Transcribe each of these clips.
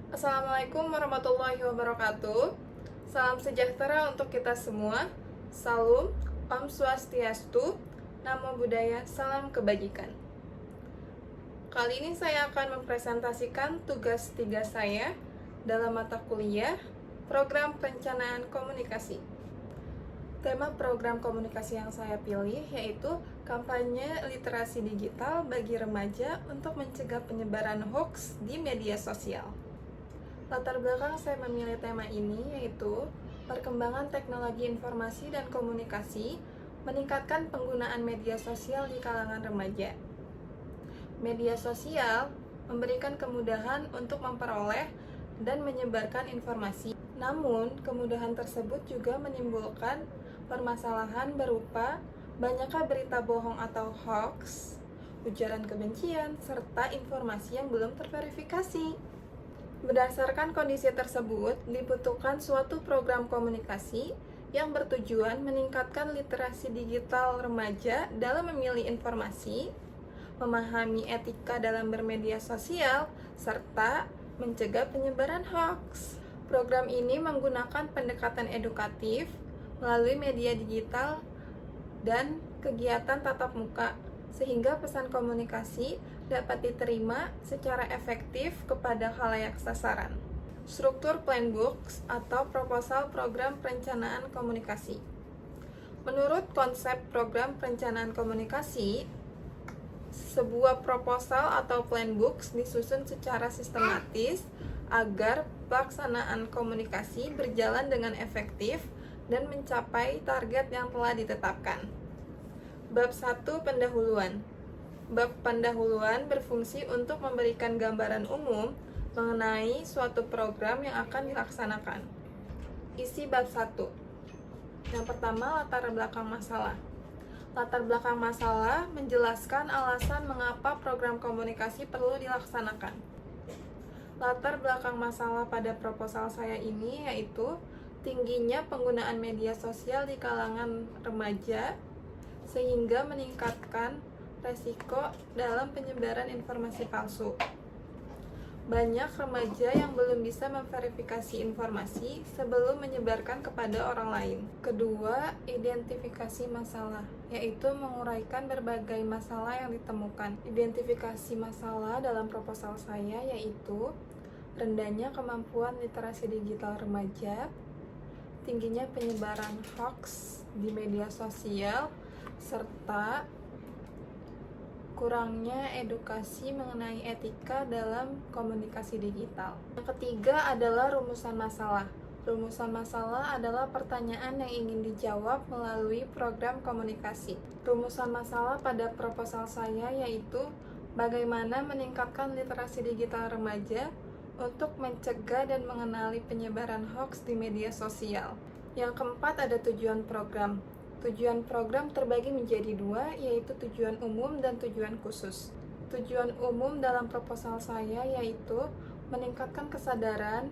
Assalamualaikum warahmatullahi wabarakatuh. Salam sejahtera untuk kita semua. Salam, Om Swastiastu, Namo Buddhaya, salam kebajikan. Kali ini saya akan mempresentasikan tugas 3 saya dalam mata kuliah Program Perencanaan Komunikasi. Tema program komunikasi yang saya pilih yaitu kampanye literasi digital bagi remaja untuk mencegah penyebaran hoax di media sosial. Latar belakang saya memilih tema ini yaitu perkembangan teknologi informasi dan komunikasi meningkatkan penggunaan media sosial di kalangan remaja. Media sosial memberikan kemudahan untuk memperoleh dan menyebarkan informasi. Namun, kemudahan tersebut juga menimbulkan permasalahan berupa banyaknya berita bohong atau hoax, ujaran kebencian, serta informasi yang belum terverifikasi. Berdasarkan kondisi tersebut, dibutuhkan suatu program komunikasi yang bertujuan meningkatkan literasi digital remaja dalam memilih informasi, memahami etika dalam bermedia sosial, serta mencegah penyebaran hoax. Program ini menggunakan pendekatan edukatif melalui media digital dan kegiatan tatap muka, sehingga pesan komunikasi dapat diterima secara efektif kepada khalayak sasaran. Struktur plan books atau proposal program perencanaan komunikasi. Menurut konsep program perencanaan komunikasi, sebuah proposal atau plan books disusun secara sistematis agar pelaksanaan komunikasi berjalan dengan efektif dan mencapai target yang telah ditetapkan. Bab 1 Pendahuluan. Bab pendahuluan berfungsi untuk memberikan gambaran umum mengenai suatu program yang akan dilaksanakan. Isi bab 1. Yang pertama, latar belakang masalah. Latar belakang masalah menjelaskan alasan mengapa program komunikasi perlu dilaksanakan. Latar belakang masalah pada proposal saya ini yaitu tingginya penggunaan media sosial di kalangan remaja sehingga meningkatkan resiko dalam penyebaran informasi palsu. Banyak remaja yang belum bisa memverifikasi informasi sebelum menyebarkan kepada orang lain. Kedua, identifikasi masalah, yaitu menguraikan berbagai masalah yang ditemukan. Identifikasi masalah dalam proposal saya yaitu rendahnya kemampuan literasi digital remaja, tingginya penyebaran hoax di media sosial, serta kurangnya edukasi mengenai etika dalam komunikasi digital. Yang ketiga adalah rumusan masalah. Rumusan masalah adalah pertanyaan yang ingin dijawab melalui program komunikasi. Rumusan masalah pada proposal saya yaitu bagaimana meningkatkan literasi digital remaja untuk mencegah dan mengenali penyebaran hoax di media sosial. Yang keempat ada tujuan program. Tujuan program terbagi menjadi dua, yaitu tujuan umum dan tujuan khusus. Tujuan umum dalam proposal saya yaitu meningkatkan kesadaran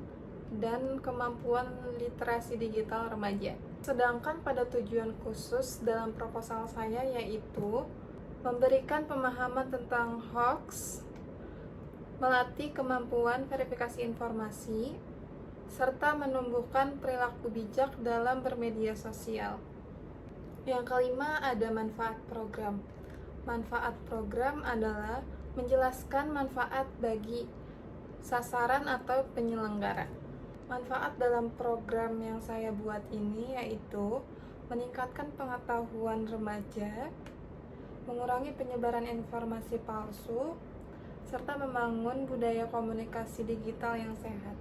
dan kemampuan literasi digital remaja. Sedangkan pada tujuan khusus dalam proposal saya yaitu memberikan pemahaman tentang hoax, melatih kemampuan verifikasi informasi, serta menumbuhkan perilaku bijak dalam bermedia sosial. Yang kelima ada manfaat program. Manfaat program adalah menjelaskan manfaat bagi sasaran atau penyelenggara. Manfaat dalam program yang saya buat ini yaitu meningkatkan pengetahuan remaja, mengurangi penyebaran informasi palsu, serta membangun budaya komunikasi digital yang sehat.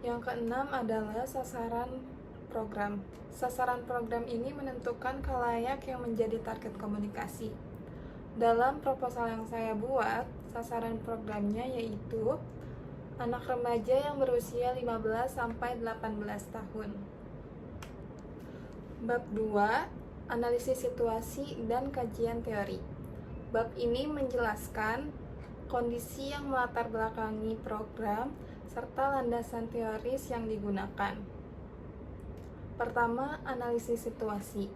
Yang keenam adalah sasaran program. Sasaran program ini menentukan khalayak yang menjadi target komunikasi. Dalam proposal yang saya buat, sasaran programnya yaitu anak remaja yang berusia 15 sampai 18 tahun. Bab 2, analisis situasi dan kajian teori. Bab ini menjelaskan kondisi yang melatar belakangi program serta landasan teoris yang digunakan. Pertama, analisis situasi.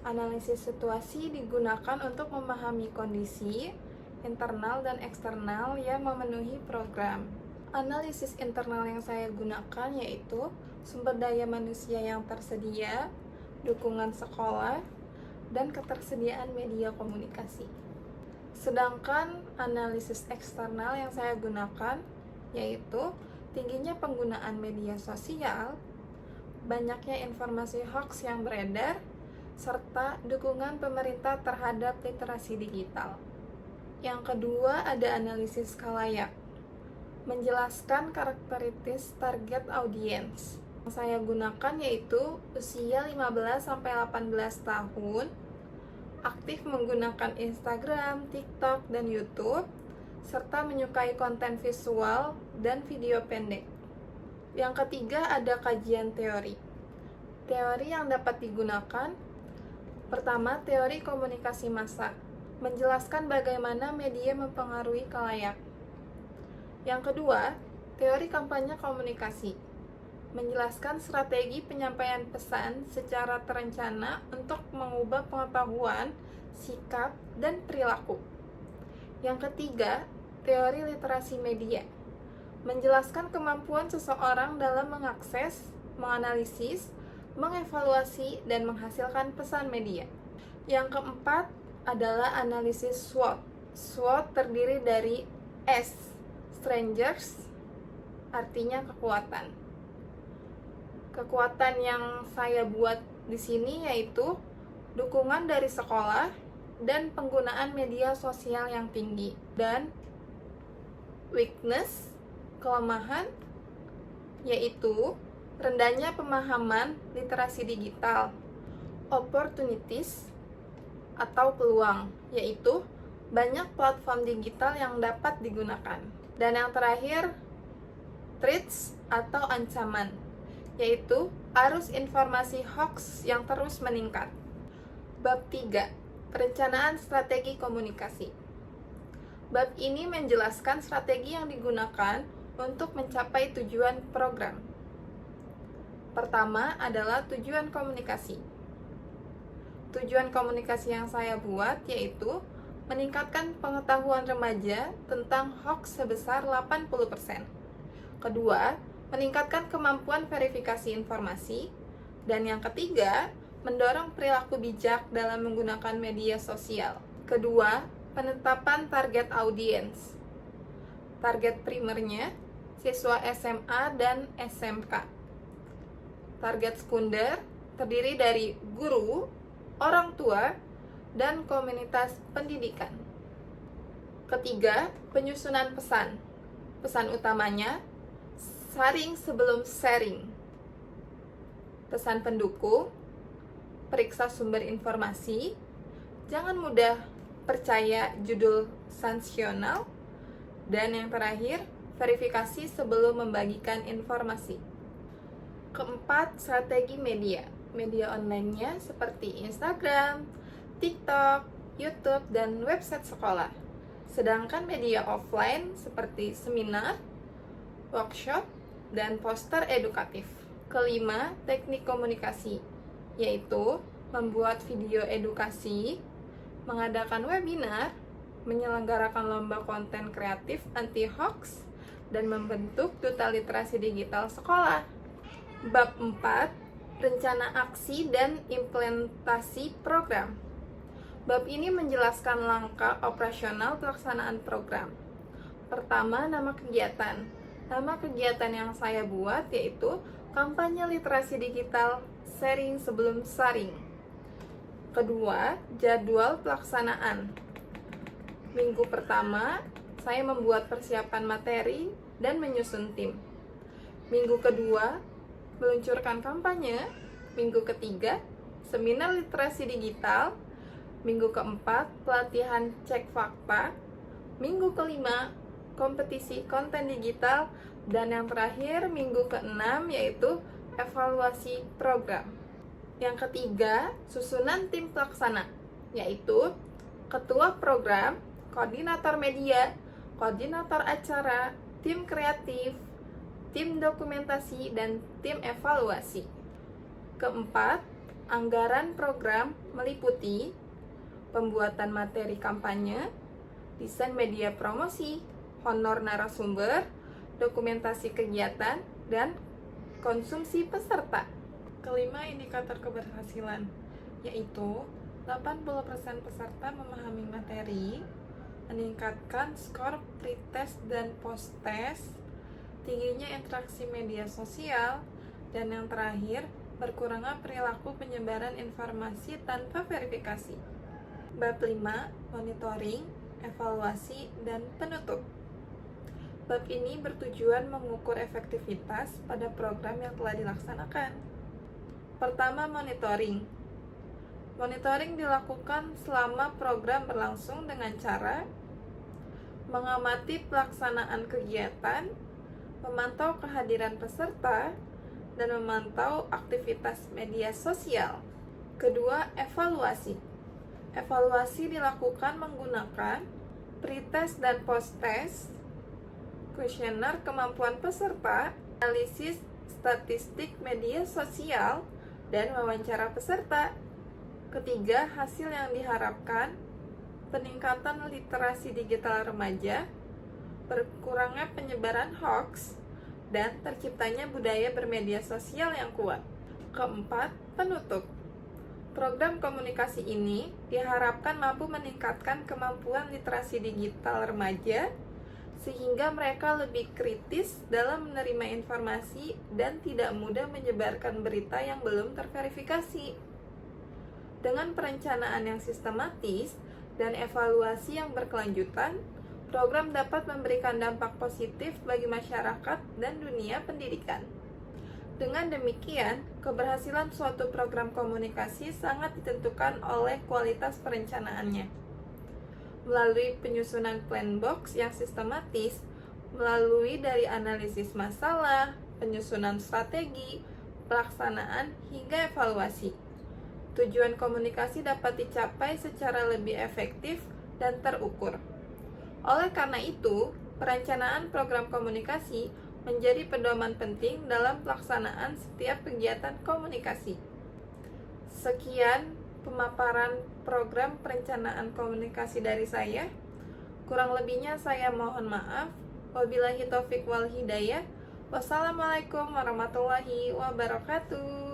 Analisis situasi digunakan untuk memahami kondisi internal dan eksternal yang memenuhi program. Analisis internal yang saya gunakan yaitu sumber daya manusia yang tersedia, dukungan sekolah, dan ketersediaan media komunikasi. Sedangkan analisis eksternal yang saya gunakan yaitu tingginya penggunaan media sosial, banyaknya informasi hoax yang beredar, serta dukungan pemerintah terhadap literasi digital. Yang kedua ada analisis khalayak, menjelaskan karakteristik target audiens. Yang saya gunakan yaitu usia 15-18 tahun, aktif menggunakan Instagram, TikTok, dan YouTube, serta menyukai konten visual dan video pendek. Yang ketiga ada kajian teori. Teori yang dapat digunakan, pertama, teori komunikasi massa, menjelaskan bagaimana media mempengaruhi khalayak. Yang kedua, teori kampanye komunikasi, menjelaskan strategi penyampaian pesan secara terencana untuk mengubah pengetahuan, sikap, dan perilaku. Yang ketiga, teori literasi media, menjelaskan kemampuan seseorang dalam mengakses, menganalisis, mengevaluasi, dan menghasilkan pesan media. Yang keempat adalah analisis SWOT. SWOT terdiri dari S, strengths, artinya kekuatan. Kekuatan yang saya buat di sini yaitu dukungan dari sekolah dan penggunaan media sosial yang tinggi. Dan weakness, kelemahan, yaitu rendahnya pemahaman literasi digital. Opportunities atau peluang, yaitu banyak platform digital yang dapat digunakan. Dan yang terakhir, threats atau ancaman, yaitu arus informasi hoax yang terus meningkat. Bab 3. Perencanaan strategi komunikasi. Bab ini menjelaskan strategi yang digunakan untuk mencapai tujuan program. Pertama adalah tujuan komunikasi. Tujuan komunikasi yang saya buat yaitu meningkatkan pengetahuan remaja tentang hoax sebesar 80%. Kedua, meningkatkan kemampuan verifikasi informasi. Dan yang ketiga, mendorong perilaku bijak dalam menggunakan media sosial. Kedua, penetapan target audiens. Target primernya, siswa SMA dan SMK. Target sekunder, terdiri dari guru, orang tua, dan komunitas pendidikan. Ketiga, penyusunan pesan. Pesan utamanya, saring sebelum sharing. Pesan pendukung, periksa sumber informasi, jangan mudah percaya judul sensasional, dan yang terakhir, verifikasi sebelum membagikan informasi. Keempat, strategi media. Media online-nya seperti Instagram, TikTok, YouTube, dan website sekolah. Sedangkan media offline seperti seminar, workshop, dan poster edukatif. Kelima, teknik komunikasi, yaitu membuat video edukasi, mengadakan webinar, menyelenggarakan lomba konten kreatif anti-hoax, dan membentuk duta literasi digital sekolah. Bab 4, rencana aksi dan implementasi program. Bab ini menjelaskan langkah operasional pelaksanaan program. Pertama, nama kegiatan. Nama kegiatan yang saya buat yaitu kampanye literasi digital sharing sebelum sharing. Kedua, jadwal pelaksanaan. Minggu pertama, saya membuat persiapan materi dan menyusun tim. Minggu kedua, meluncurkan kampanye. Minggu ketiga, seminar literasi digital. Minggu keempat, pelatihan cek fakta. Minggu kelima, kompetisi konten digital. Dan yang terakhir, minggu ke-6 yaitu evaluasi program. Yang ketiga, susunan tim pelaksana, yaitu ketua program, koordinator media, koordinator acara, tim kreatif, tim dokumentasi, dan tim evaluasi. Keempat, anggaran program meliputi pembuatan materi kampanye, desain media promosi, honor narasumber, dokumentasi kegiatan, dan konsumsi peserta. Kelima, indikator keberhasilan, yaitu 80% peserta memahami materi, meningkatkan skor pretest dan posttest, tingginya interaksi media sosial, dan yang terakhir, berkurangnya perilaku penyebaran informasi tanpa verifikasi. Bab 5, monitoring, evaluasi, dan penutup. Bab ini bertujuan mengukur efektivitas pada program yang telah dilaksanakan. Pertama, monitoring. Monitoring dilakukan selama program berlangsung dengan cara mengamati pelaksanaan kegiatan, memantau kehadiran peserta, dan memantau aktivitas media sosial. Kedua, evaluasi. Evaluasi dilakukan menggunakan pretest dan posttest, kuesioner kemampuan peserta, analisis statistik media sosial, dan wawancara peserta. Ketiga, hasil yang diharapkan: peningkatan literasi digital remaja, berkurangnya penyebaran hoax, dan terciptanya budaya bermedia sosial yang kuat. Keempat, penutup. Program komunikasi ini diharapkan mampu meningkatkan kemampuan literasi digital remaja, sehingga mereka lebih kritis dalam menerima informasi dan tidak mudah menyebarkan berita yang belum terverifikasi. Dengan perencanaan yang sistematis dan evaluasi yang berkelanjutan, program dapat memberikan dampak positif bagi masyarakat dan dunia pendidikan. Dengan demikian, keberhasilan suatu program komunikasi sangat ditentukan oleh kualitas perencanaannya. Melalui penyusunan plan box yang sistematis, melalui dari analisis masalah, penyusunan strategi, pelaksanaan, hingga evaluasi, tujuan komunikasi dapat dicapai secara lebih efektif dan terukur. Oleh karena itu, perencanaan program komunikasi menjadi pedoman penting dalam pelaksanaan setiap kegiatan komunikasi. Sekian pemaparan program perencanaan komunikasi dari saya. Kurang lebihnya saya mohon maaf. Wabillahi taufik wal hidayah. Wassalamualaikum warahmatullahi wabarakatuh.